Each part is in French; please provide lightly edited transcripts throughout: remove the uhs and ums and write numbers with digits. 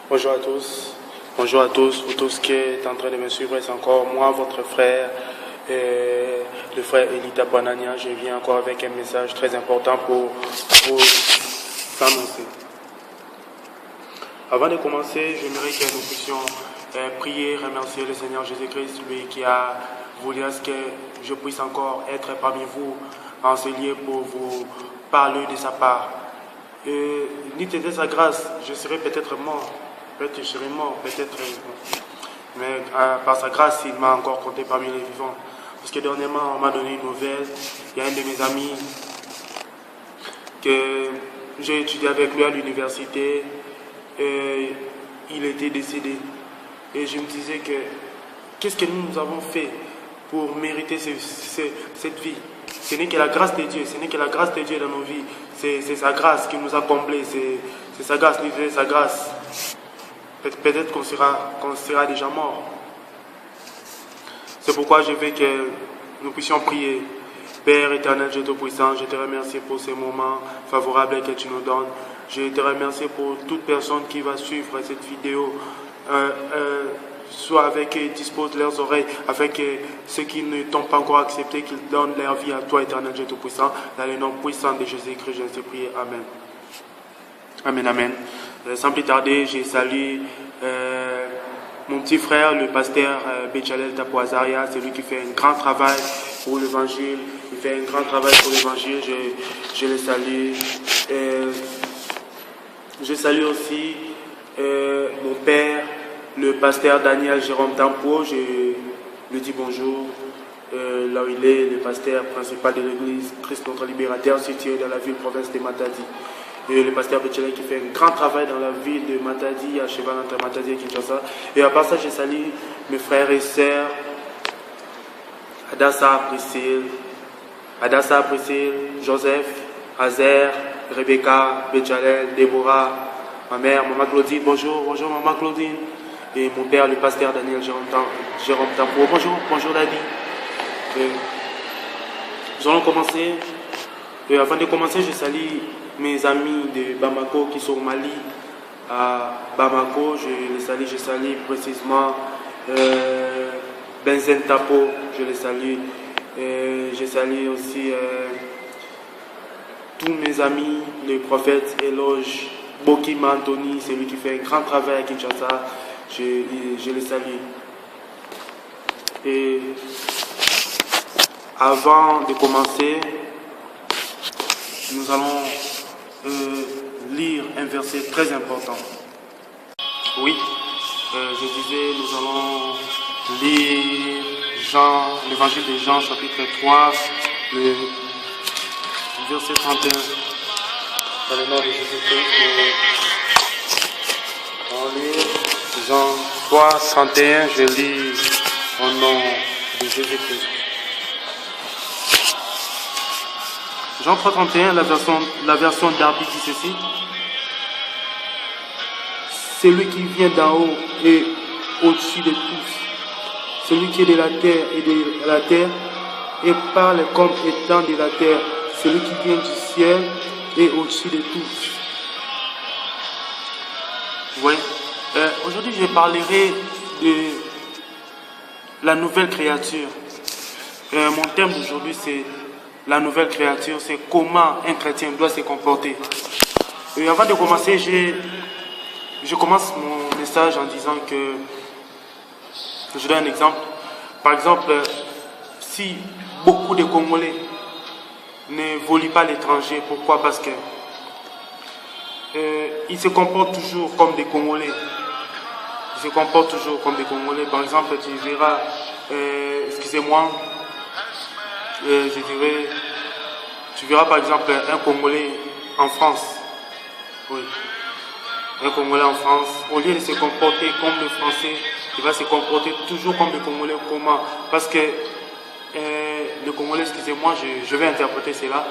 Bonjour à tous. Bonjour à tous. Vous tous qui êtes en train de me suivre, c'est encore moi, votre frère, le frère Elita Banania. Je viens encore avec un message très important pour vous annoncer. Avant de commencer, j'aimerais que nous puissions prier, remercier le Seigneur Jésus-Christ, lui qui a voulu à ce que je puisse encore être parmi vous, enseigner pour vous parler de sa part. Ni de sa grâce, je serais peut-être mort. Peut-être je serais mort, peut-être. Mais par sa grâce, il m'a encore compté parmi les vivants. Parce que dernièrement, on m'a donné une nouvelle. Il y a un de mes amis que j'ai étudié avec lui à l'université. Il était décédé. Et je me disais que qu'est-ce que nous avons fait pour mériter cette vie? Ce n'est que la grâce de Dieu, ce n'est que la grâce de Dieu dans nos vies. C'est sa grâce qui nous a comblés, c'est sa grâce, ni sa grâce. Peut-être qu'on sera déjà mort. C'est pourquoi je veux que nous puissions prier. Père éternel, Dieu Tout-Puissant, je te remercie pour ces moments favorables que tu nous donnes. Je te remercie pour toute personne qui va suivre cette vidéo. Soit avec eux, ils disposent leurs oreilles, avec ceux qui ne t'ont pas encore accepté, qu'ils donnent leur vie à toi, éternel Dieu Tout-Puissant. Dans le nom puissant de Jésus-Christ, je t'ai prié. Amen. Amen, amen. Sans plus tarder, je salue mon petit frère, le pasteur Bechalel Tapoazaria. C'est lui qui fait un grand travail pour l'évangile. Il fait un grand travail pour l'évangile. Je le salue. Je salue aussi mon père, le pasteur Daniel Jérôme Tampo. Je lui dis bonjour. Là où il est, le pasteur principal de l'église Christ notre libérateur, situé dans la ville province de Matadi. Et le pasteur Bechalel qui fait un grand travail dans la ville de Matadi, à cheval entre Matadi et Kinshasa. Et à part ça, je salue mes frères et sœurs, Adassa Priscille, Joseph, Azer, Rebecca, Bechalel, Déborah, ma mère, Maman Claudine, bonjour Maman Claudine. Et mon père, le pasteur Daniel Jérôme Tampo, bonjour Daddy. Nous allons commencer. Et avant de commencer, je salue mes amis de Bamako qui sont au Mali. À Bamako, je salue précisément Benzen Tapo, je les salue. Je salue aussi tous mes amis, le prophète Eloge Bokima Anthony, c'est lui qui fait un grand travail à Kinshasa. Je les salue. Et avant de commencer, nous allons lire un verset très important. Oui, je disais, nous allons lire l'évangile de Jean, chapitre 3, le verset 31. Dans le nom de Jésus-Christ, on lit Jean 3, 31, je lis au nom de Jésus-Christ. Jean 3, 31, la version Darby dit ceci. Celui qui vient d'en haut est au-dessus de tous. Celui qui est de la terre est de la terre et parle comme étant de la terre. Celui qui vient du ciel est au-dessus de tous. Vous voyez, aujourd'hui je parlerai de la nouvelle créature. Mon thème d'aujourd'hui c'est la nouvelle créature, c'est comment un chrétien doit se comporter. Et avant de commencer, je commence mon message en disant que je donne un exemple. Par exemple, si beaucoup de Congolais ne volent pas l'étranger, pourquoi? Parce que ils se comportent toujours comme des Congolais. Ils se comportent toujours comme des Congolais. Par exemple, tu verras, excusez-moi, tu verras par exemple un Congolais en France. Oui. Un Congolais en France, au lieu de se comporter comme le Français, il va se comporter toujours comme le Congolais. Comment? Parce que le Congolais, excusez-moi, je vais interpréter cela.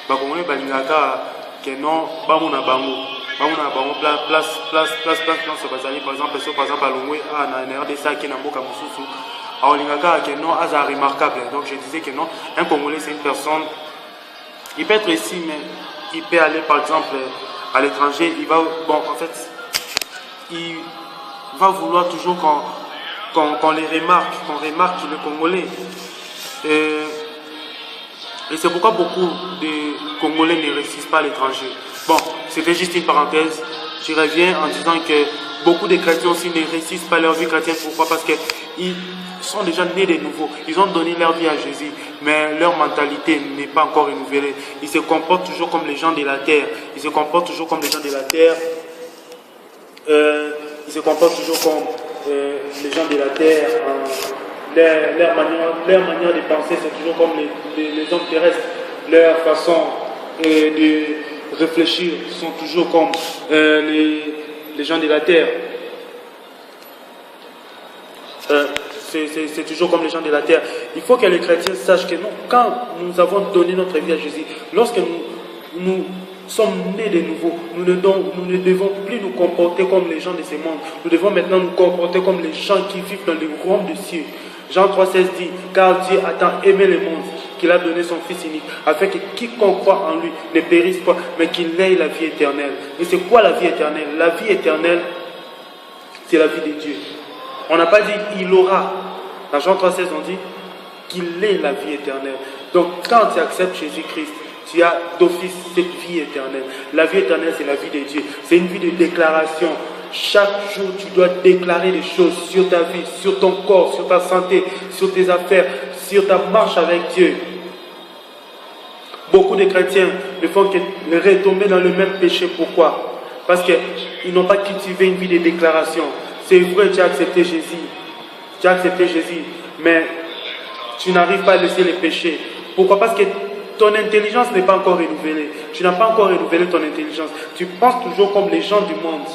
Le Congolais, balingaka, que non, bamuna bango. Bamuna bango, place, c'est bazali, par exemple, à Longwe, na RDC, qui n'a pas Moussousou. Alors, l'ingaka, que non, c'est remarquable. Donc, je disais que non, un Congolais, c'est une personne, il peut être ici, mais il peut aller, par exemple, à l'étranger, il va, bon, en fait, il va vouloir toujours qu'on les remarque, qu'on remarque les Congolais. Et c'est pourquoi beaucoup de Congolais ne réussissent pas à l'étranger. Bon, c'était juste une parenthèse. Je reviens en disant que beaucoup de chrétiens aussi ne réussissent pas leur vie chrétienne. Pourquoi? Parce qu'ils sont déjà nés de nouveau. Ils ont donné leur vie à Jésus, mais leur mentalité n'est pas encore renouvelée. Ils se comportent toujours comme les gens de la terre. Ils se comportent toujours comme les gens de la terre. Ils se comportent toujours comme les gens de la terre. Leur manière de penser, c'est toujours comme les hommes terrestres. Leur façon de réfléchir sont toujours comme les gens de la terre. C'est toujours comme les gens de la terre. Il faut que les chrétiens sachent que non, quand nous avons donné notre vie à Jésus, lorsque nous sommes nés de nouveau, nous ne devons plus nous comporter comme les gens de ce monde. Nous devons maintenant nous comporter comme les gens qui vivent dans le royaume des cieux. Jean 3,16 dit, car Dieu a tant aimé le monde qu'il a donné son Fils unique, afin que quiconque croit en lui ne périsse pas, mais qu'il ait la vie éternelle. Et c'est quoi la vie éternelle? La vie éternelle, c'est la vie de Dieu. On n'a pas dit il aura. Dans Jean 3,16, on dit qu'il ait la vie éternelle. Donc quand tu acceptes Jésus-Christ, tu as d'office cette vie éternelle. La vie éternelle, c'est la vie de Dieu. C'est une vie de déclaration. Chaque jour, tu dois déclarer des choses sur ta vie, sur ton corps, sur ta santé, sur tes affaires, sur ta marche avec Dieu. Beaucoup de chrétiens ne font que retomber dans le même péché. Pourquoi? Parce qu'ils n'ont pas cultivé une vie de déclaration. C'est vrai, tu as accepté Jésus. Tu as accepté Jésus, mais tu n'arrives pas à laisser les péchés. Pourquoi? Parce que ton intelligence n'est pas encore renouvelée. Tu n'as pas encore renouvelé ton intelligence. Tu penses toujours comme les gens du monde.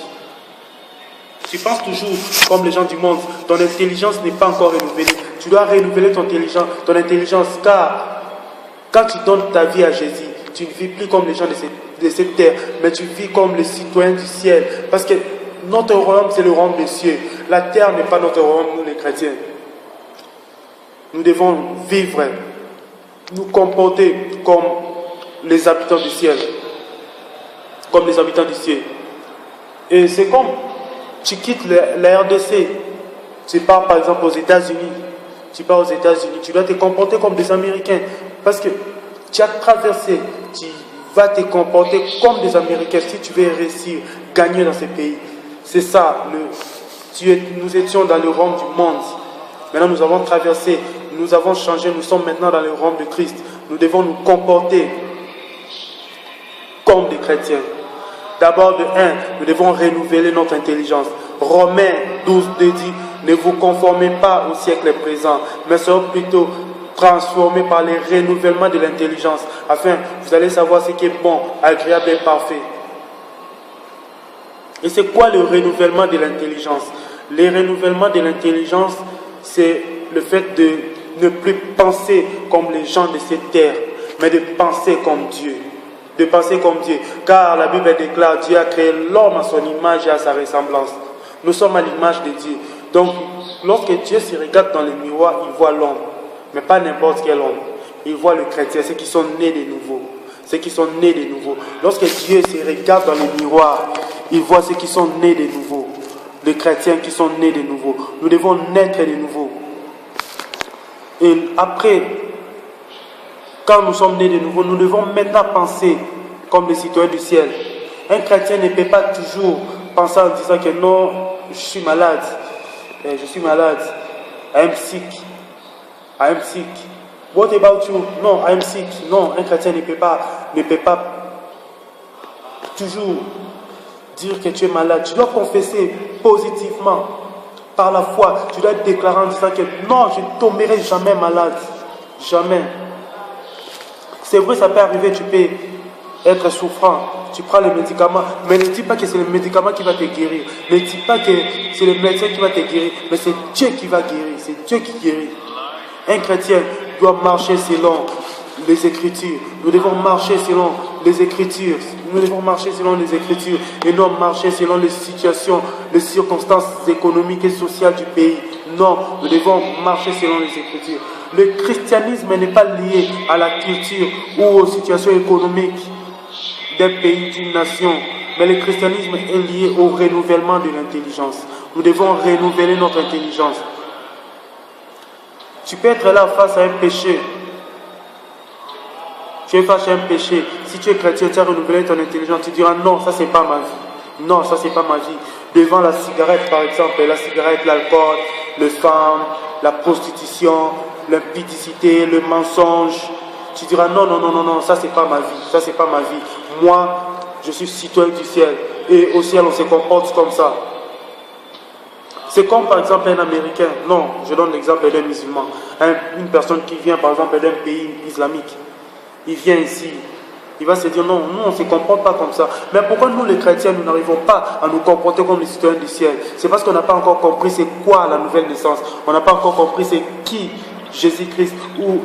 Tu penses toujours comme les gens du monde. Ton intelligence n'est pas encore renouvelée. Tu dois renouveler ton intelligence, car quand tu donnes ta vie à Jésus, tu ne vis plus comme les gens de cette terre, mais tu vis comme les citoyens du ciel. Parce que notre royaume, c'est le royaume des cieux. La terre n'est pas notre royaume, nous les chrétiens. Nous devons vivre, nous comporter comme les habitants du ciel. Comme les habitants du ciel. Et c'est comme tu quittes la RDC, tu pars par exemple aux États-Unis. Tu pars aux États-Unis, tu dois te comporter comme des Américains. Parce que tu as traversé, tu vas te comporter comme des Américains si tu veux réussir, gagner dans ces pays. C'est ça, nous étions dans le royaume du monde. Maintenant nous avons traversé, nous avons changé, nous sommes maintenant dans le royaume de Christ. Nous devons nous comporter comme des chrétiens. D'abord, nous devons renouveler notre intelligence. Romains 12:2 dit, ne vous conformez pas au siècle présent, mais soyez plutôt transformés par les renouvellements de l'intelligence, afin vous allez savoir ce qui est bon, agréable et parfait. Et c'est quoi le renouvellement de l'intelligence? Le renouvellement de l'intelligence, c'est le fait de ne plus penser comme les gens de cette terre, mais de penser comme Dieu. De penser comme Dieu. Car la Bible déclare, Dieu a créé l'homme à son image et à sa ressemblance. Nous sommes à l'image de Dieu. Donc, lorsque Dieu se regarde dans le miroir, il voit l'homme. Mais pas n'importe quel homme. Il voit le chrétien, ceux qui sont nés de nouveau. Ceux qui sont nés de nouveau. Lorsque Dieu se regarde dans le miroir, il voit ceux qui sont nés de nouveau. Les chrétiens qui sont nés de nouveau. Nous devons naître de nouveau. Et après, quand nous sommes nés de nouveau, nous devons maintenant penser comme les citoyens du ciel. Un chrétien ne peut pas toujours penser en disant que non, je suis malade. Je suis malade. I am sick. I am sick. What about you? Non, I am sick. Non, un chrétien ne peut pas toujours dire que tu es malade. Tu dois confesser positivement par la foi. Tu dois déclarer en disant que non, je ne tomberai jamais malade. Jamais. C'est vrai, ça peut arriver, tu peux être souffrant. Tu prends les médicaments, mais ne dis pas que c'est le médicament qui va te guérir. Ne dis pas que c'est le médecin qui va te guérir, mais c'est Dieu qui va guérir. C'est Dieu qui guérit. Un chrétien doit marcher selon les Écritures. Nous devons marcher selon les Écritures. Nous devons marcher selon les Écritures et non marcher selon les situations, les circonstances économiques et sociales du pays. Non, nous devons marcher selon les Écritures. Le christianisme n'est pas lié à la culture ou aux situations économiques d'un pays, d'une nation. Mais le christianisme est lié au renouvellement de l'intelligence. Nous devons renouveler notre intelligence. Tu peux être là face à un péché. Tu es face à un péché. Si tu es chrétien, tu as renouvelé ton intelligence. Tu diras non, ça c'est pas ma vie. Non, ça c'est pas ma vie. Devant la cigarette par exemple, la cigarette, l'alcool, les femmes, la prostitution, l'impudicité, le mensonge. Tu diras non, non, non, non, non, ça c'est pas ma vie. Ça c'est pas ma vie. Moi, je suis citoyen du ciel. Et au ciel, on se comporte comme ça. C'est comme par exemple un Américain. Non, je donne l'exemple d'un musulman. Une personne qui vient par exemple d'un pays islamique. Il vient ici. Il va se dire non, nous on ne se comporte pas comme ça. Mais pourquoi nous les chrétiens, nous n'arrivons pas à nous comporter comme les citoyens du ciel? C'est parce qu'on n'a pas encore compris c'est quoi la nouvelle naissance. On n'a pas encore compris c'est qui Jésus-Christ ou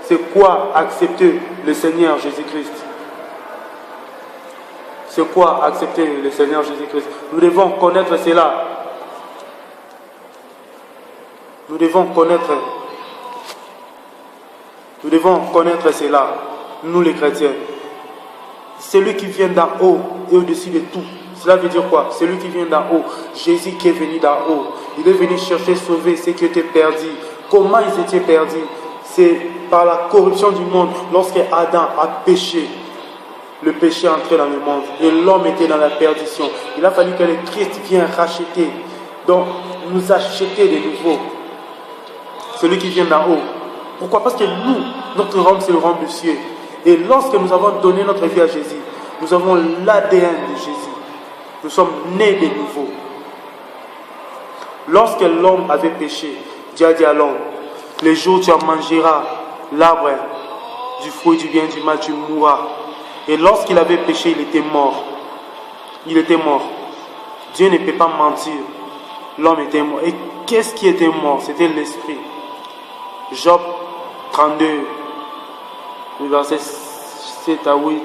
c'est quoi accepter le Seigneur Jésus-Christ. C'est quoi accepter le Seigneur Jésus-Christ? Nous devons connaître cela. Nous devons connaître cela, nous les chrétiens. Celui qui vient d'en haut est au-dessus de tout. Cela veut dire quoi? Celui qui vient d'en haut, Jésus qui est venu d'en haut. Il est venu chercher, sauver ceux qui étaient perdus. Comment ils étaient perdus? C'est par la corruption du monde. Lorsque Adam a péché, le péché est entré dans le monde et l'homme était dans la perdition. Il a fallu que le Christ vienne racheter, donc nous acheter de nouveau. Celui qui vient d'en haut. Pourquoi? Parce que nous, notre royaume, c'est le royaume du ciel. Et lorsque nous avons donné notre vie à Jésus, nous avons l'ADN de Jésus. Nous sommes nés de nouveau. Lorsque l'homme avait péché, Dieu a dit à l'homme, le jour où tu en mangeras l'arbre du fruit du bien et du mal, tu mourras. Et lorsqu'il avait péché, il était mort. Il était mort. Dieu ne peut pas mentir. L'homme était mort. Et qu'est-ce qui était mort? C'était l'esprit. Job 32, le verset 7 à 8,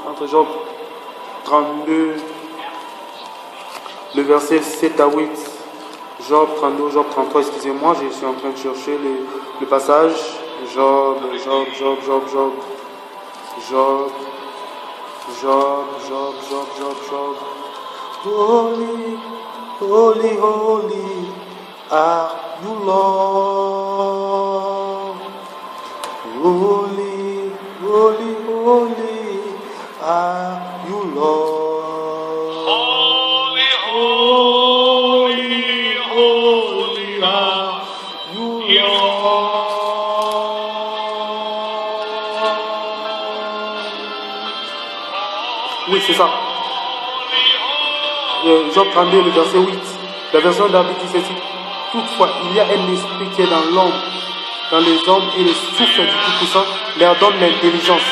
entre Job 32, le verset 7 à 8, Job 32, Job 33, excusez-moi, je suis en train de chercher le passage. Job. Holy, holy, holy are you, Lord. Holy, holy, holy are you, Lord. Holy, holy, holy are You, you, Lord. Oui, c'est ça. Job 32, le verset 8. La version d'David dit ceci. Toutefois, il y a un esprit qui est dans l'homme, dans les hommes, et le souffle du Tout-Puissant leur donne l'intelligence.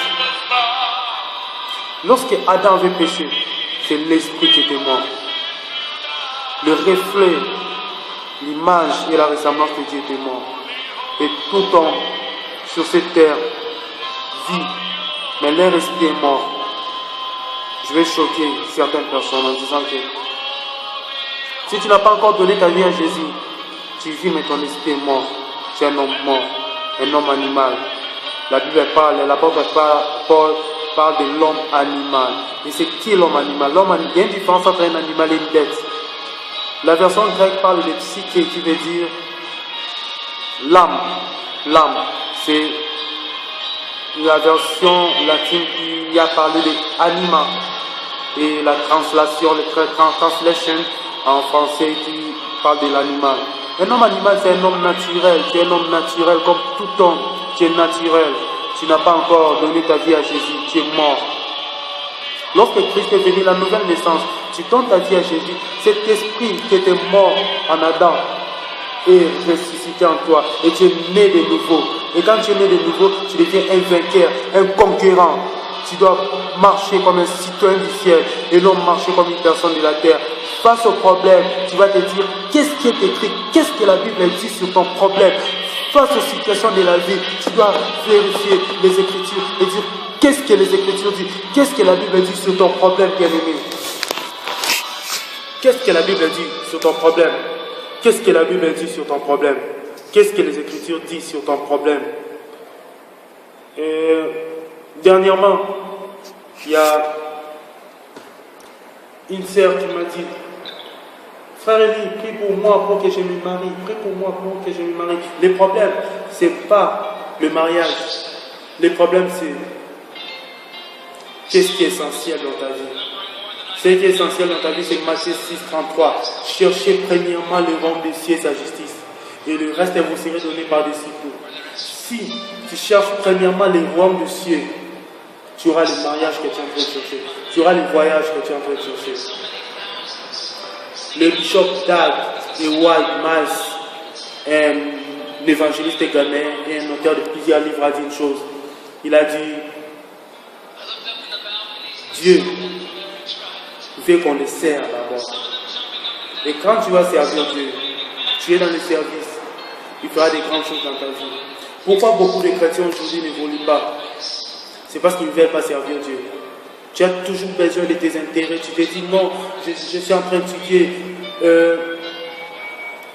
Lorsque Adam avait péché, c'est l'esprit qui était mort. Le reflet, l'image et la ressemblance de Dieu étaient morts. Et tout homme sur cette terre vit, mais leur esprit est mort. Je vais choquer certaines personnes en disant que si tu n'as pas encore donné ta vie à Jésus, tu vis mais ton esprit est mort. Tu es un homme mort, un homme animal. La Bible parle, l'apôtre Paul parle de l'homme animal. Et c'est qui l'homme animal? Il y a une différence entre un animal et une bête. La version grecque parle de psyché qui veut dire l'âme. L'âme, c'est la version latine qui a parlé d'anima. Et la translation, le translation en français qui parle de l'animal. Un homme animal, c'est un homme naturel. Tu es un homme naturel comme tout homme. Tu es naturel. Tu n'as pas encore donné ta vie à Jésus. Tu es mort. Lorsque Christ est venu, la nouvelle naissance, tu donnes ta vie à Jésus. Cet esprit qui était mort en Adam est ressuscité en toi. Et tu es né de nouveau. Et quand tu es né de nouveau, tu deviens un vainqueur, un conquérant. Tu dois marcher comme un citoyen du ciel et non marcher comme une personne de la terre. Face au problème, tu vas te dire qu'est-ce qui est écrit, qu'est-ce que la Bible dit sur ton problème. Face aux situations de la vie, tu dois vérifier les Écritures et dire qu'est-ce que les Écritures disent, qu'est-ce que la Bible dit sur ton problème, bien-aimé. Qu'est-ce que la Bible dit sur ton problème? Qu'est-ce que la Bible dit sur ton problème? Qu'est-ce que les Écritures disent sur ton problème? Dernièrement, il y a une sœur qui m'a dit, frère Eli, prie pour moi pour que je me marie, prie pour moi pour que je me marie. Le problème, ce n'est pas le mariage. Le problème, c'est qu'est-ce qui est essentiel dans ta vie. Ce qui est essentiel dans ta vie, c'est Matthieu 6, 33. Cherchez premièrement le royaume des cieux et sa justice, et le reste vous serez donné par-dessus tout. Si tu cherches premièrement le royaume des cieux, tu auras le mariage que tu es en train de chercher. Tu auras le voyage que tu es en train de chercher. Le bishop Dag et White Miles, un évangéliste ghanéen et un auteur de plusieurs livres, a dit une chose. Il a dit, Dieu veut qu'on le sert d'abord. Et quand tu vas servir Dieu, tu es dans le service, il fera des grandes choses dans ta vie. Pourquoi beaucoup de chrétiens aujourd'hui n'évoluent pas? C'est parce qu'ils ne veulent pas servir Dieu. Tu as toujours besoin de tes intérêts. Tu te dis non, je suis en train d'étudier.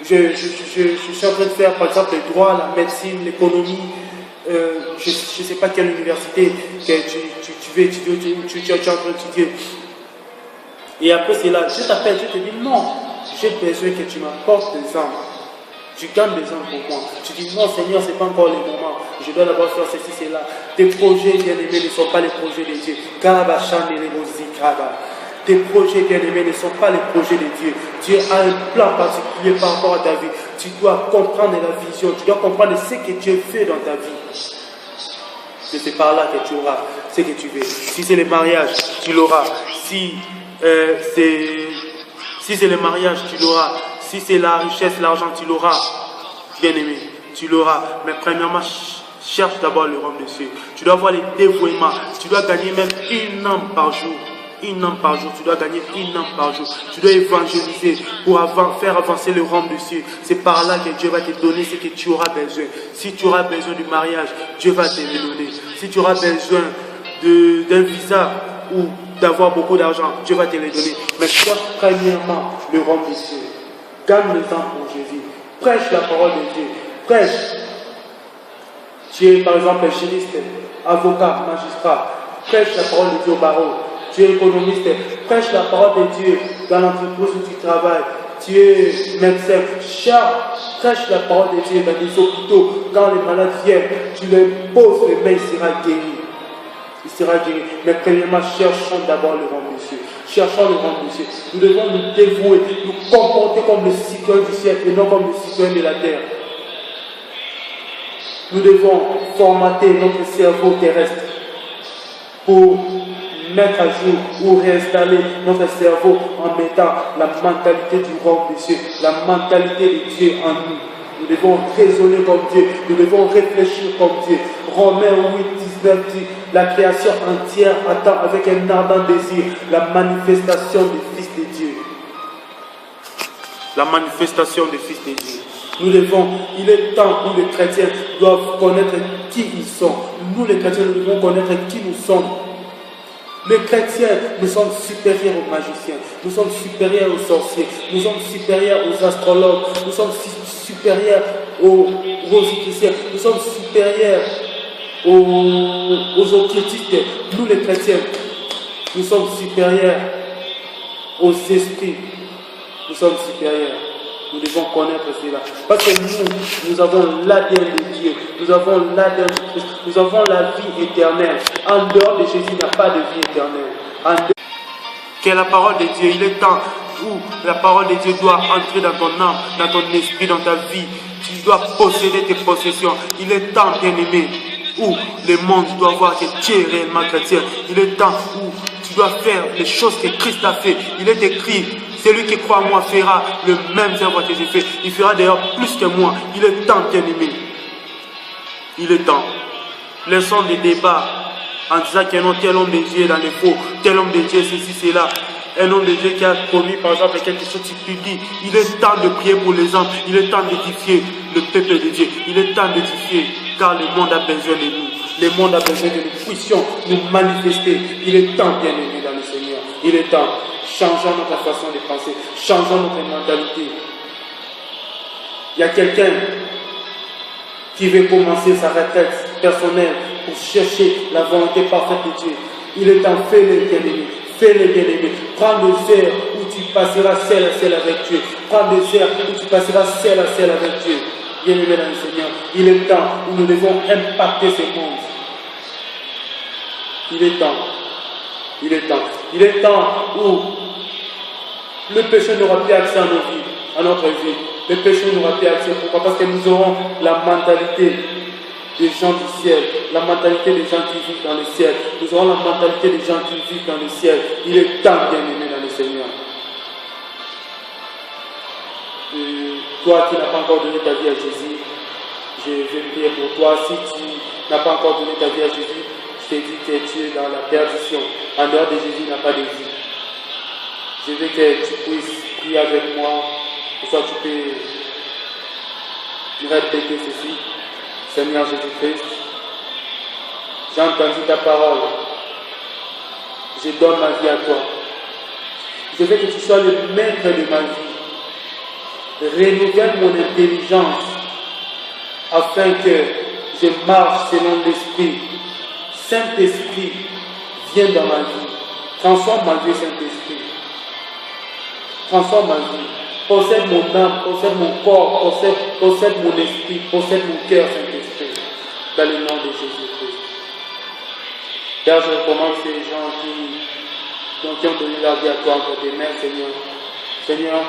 Je suis en train de faire par exemple le droit, la médecine, l'économie. Je ne sais pas quelle université que tu veux étudier, tu es en train d'étudier. Et après c'est là, je t'appelle, je te dis non, j'ai besoin que tu m'apportes des âmes. Tu gagnes des âmes pour moi. Tu dis non Seigneur, ce n'est pas encore le moment. Je dois d'abord faire ceci, cela. Tes projets bien-aimés ne sont pas les projets de Dieu. Tes projets bien-aimés ne sont pas les projets de Dieu. Dieu a un plan particulier par rapport à ta vie. Tu dois comprendre la vision. Tu dois comprendre ce que Dieu fait dans ta vie. C'est par là que tu auras ce que tu veux. Si c'est le mariage, tu l'auras. Si c'est le mariage, tu l'auras. Si c'est la richesse, l'argent, tu l'auras. Bien-aimé, tu l'auras. Mais premièrement, cherche d'abord le royaume des cieux. Tu dois avoir les dévouements. Tu dois gagner même une âme par jour. Une âme par jour. Tu dois gagner une âme par jour. Tu dois évangéliser pour faire avancer le royaume des cieux. C'est par là que Dieu va te donner ce que tu auras besoin. Si tu auras besoin du mariage, Dieu va te le donner. Si tu auras besoin d'un visa ou d'avoir beaucoup d'argent, Dieu va te le donner. Mais cherche premièrement le royaume des cieux. Gagne le temps pour Jésus. Prêche la parole de Dieu. Prêche. Tu es par exemple juriste, avocat, magistrat. Prêche la parole de Dieu au barreau. Tu es économiste. Prêche la parole de Dieu dans l'entreprise où tu travailles. Tu es médecin. Prêche la parole de Dieu dans les hôpitaux. Quand les malades viennent, tu leur poses les mains, il sera guéri. Il sera guéri. Mais premièrement, cherchons d'abord le royaume des cieux. Cherchons le royaume des cieux. Nous devons nous dévouer, nous comporter comme les citoyens du ciel et non comme les citoyens de la terre. Nous devons formater notre cerveau terrestre pour mettre à jour ou réinstaller notre cerveau en mettant la mentalité du royaume des cieux, la mentalité de Dieu en nous. Nous devons raisonner comme Dieu, nous devons réfléchir comme Dieu. Romains 8, 19 dit, la création entière attend avec un ardent désir la manifestation des fils de Dieu. La manifestation des fils de Dieu. Nous devons, il est temps où les chrétiens doivent connaître qui ils sont. Nous les chrétiens, nous devons connaître qui nous sommes. Les chrétiens, nous sommes supérieurs aux magiciens, nous sommes supérieurs aux sorciers, nous sommes supérieurs aux astrologues, nous sommes supérieurs aux rosicruciens, nous sommes supérieurs aux occultistes. Nous les chrétiens, nous sommes supérieurs aux esprits, nous sommes supérieurs. Nous devons connaître cela. Parce que nous avons l'ADN de Dieu. Nous avons l'ADN de Christ. Nous avons la vie éternelle. En dehors de Jésus, il n'y a pas de vie éternelle. Que la parole de Dieu, il est temps où la parole de Dieu doit entrer dans ton âme, dans ton esprit, dans ta vie. Tu dois posséder tes possessions. Il est temps, bien-aimé, où le monde doit voir que tu es réellement chrétien. Il est temps où tu dois faire les choses que Christ a fait. Il est écrit, celui qui croit en moi fera le même œuvre que j'ai fait. Il fera d'ailleurs plus que moi. Il est temps, bien-aimé. Il est temps. Laissons des débats en disant que non, tel homme de Dieu est dans les faux, tel homme de Dieu ceci, cela. Un homme de Dieu qui a commis par exemple quelque chose qui publie. Il est temps de prier pour les hommes. Il est temps d'édifier le peuple de Dieu. Il est temps d'édifier car le monde a besoin de nous. Le monde a besoin que nous puissions nous manifester. Il est temps, bien-aimé dans le Seigneur. Il est temps. Changeons notre façon de penser. Changeons notre mentalité. Il y a quelqu'un qui veut commencer sa retraite personnelle pour chercher la volonté parfaite de Dieu. Il est temps, fais-le, bien-aimé. Fais-le, bien-aimé. Prends des heures où tu passeras seul à seul avec Dieu. Prends des heures où tu passeras seul à seul avec Dieu. Bien-aimé dans le Seigneur, il est temps où nous devons impacter ce monde. Il est temps. Il est temps. Il est temps où le péché n'aura plus accès à nos vies, à notre vie. Le péché n'aura plus accès. Pourquoi? Parce que nous aurons la mentalité des gens du ciel, la mentalité des gens qui vivent dans le ciel. Nous aurons la mentalité des gens qui vivent dans le ciel. Il est temps, bien-aimé dans le Seigneur. Toi qui n'as pas encore donné ta vie à Jésus, je vais prier pour toi. Si tu n'as pas encore donné ta vie à Jésus, je t'ai dit que tu es dans la perdition. En dehors de Jésus, il n'y a pas de vie. Je veux que tu puisses prier avec moi. Pour ça, tu peux répéter ceci. Seigneur Jésus-Christ, j'ai entendu ta parole. Je donne ma vie à toi. Je veux que tu sois le maître de ma vie. Renouvelle mon intelligence afin que je marche selon l'Esprit. Saint-Esprit, viens dans ma vie. Transforme ma vie, Saint-Esprit. Transforme ma vie. Possède mon âme, possède mon corps, possède mon esprit, possède mon cœur, Saint-Esprit. Dans le nom de Jésus-Christ. Père, je recommande ces gens qui ont donné leur vie à toi entre tes mains, Seigneur. Seigneur,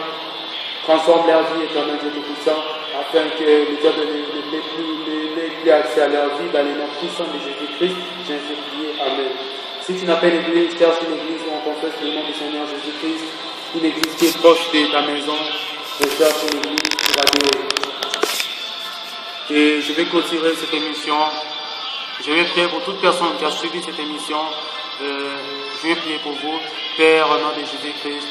transforme leur vie, éternel Dieu Tout-Puissant, afin que le diable n'ait plus accès à leur vie dans le nom puissant de Jésus-Christ. J'ai ainsi prié. Amen. Si tu n'as pas une église, cherche une église où on confesse le nom du Seigneur Jésus-Christ, une église qui est proche de ta maison, cherche une église pour adorer. Et je vais clôturer cette émission. Je vais prier pour toute personne qui a suivi cette émission. Je vais prier pour vous, Père, au nom de Jésus-Christ.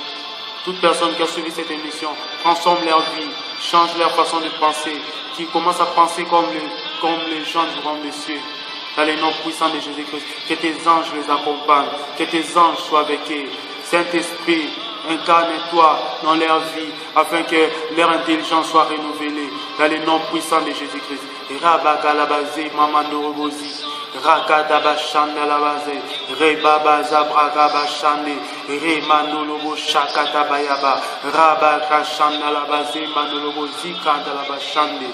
Toute personne qui a suivi cette émission, transforme leur vie, change leur façon de penser, qui commence à penser comme les gens du royaume des cieux. Dans le nom puissant de Jésus-Christ, que tes anges les accompagnent, que tes anges soient avec eux. Saint-Esprit, incarne-toi dans leur vie, afin que leur intelligence soit renouvelée. Dans le nom puissant de Jésus-Christ. Rabakalabazé, Mamandorobozi. Rakadabashanda labaze, Rebabaza Bragabashande, Remandolobo Shakatabayaba, Rabakashanda labaze, Mandolobo Zikanda labashande.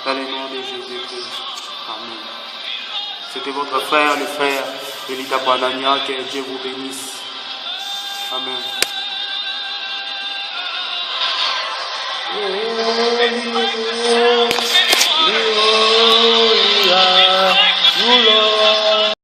Dans le nom de Jésus-Christ. Amen. C'était votre frère, le frère Elita Banania, que Dieu vous bénisse. Amen.